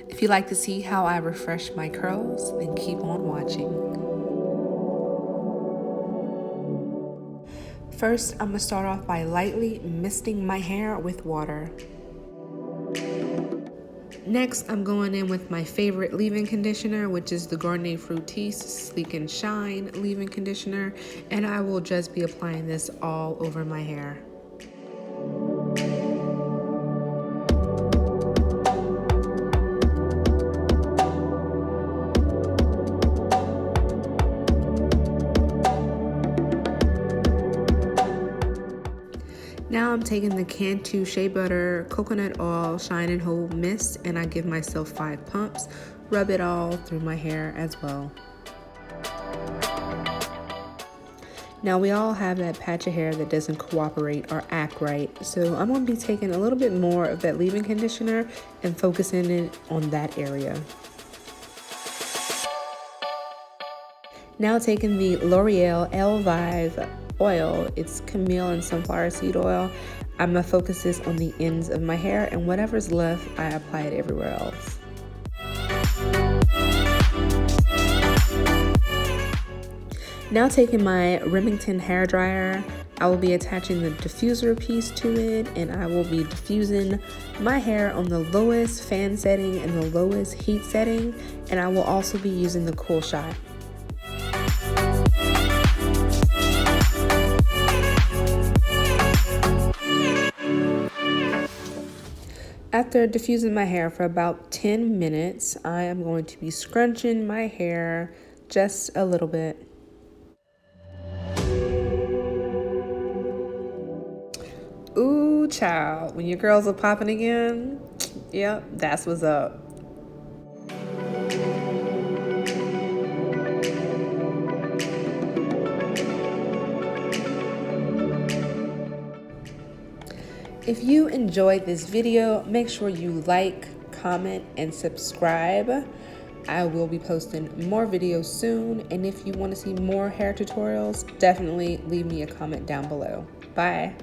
If you'd like to see how I refresh my curls, then keep on watching. First, I'm gonna start off by lightly misting my hair with water. Next, I'm going in with my favorite leave-in conditioner, which is the Garnier Fructis Sleek and Shine leave-in conditioner, and I will just be applying this all over my hair. Now I'm taking the Cantu Shea Butter Coconut Oil Shine and Hold Mist, and I give myself 5 pumps. Rub it all through my hair as well. Now we all have that patch of hair that doesn't cooperate or act right, so I'm going to be taking a little bit more of that leave-in conditioner and focusing it on that area. Now taking the L'Oreal Elvive oil, it's Camellia and sunflower seed oil. I'm gonna focus this on the ends of my hair, and whatever's left, I apply it everywhere else. Now taking my Remington hair dryer, I will be attaching the diffuser piece to it, and I will be diffusing my hair on the lowest fan setting and the lowest heat setting, and I will also be using the cool shot. After diffusing my hair for about 10 minutes, I am going to be scrunching my hair just a little bit. Ooh, child, when your girls are popping again, yep, that's what's up. If you enjoyed this video, make sure you like, comment, and subscribe. I will be posting more videos soon, and if you want to see more hair tutorials, definitely leave me a comment down below. Bye.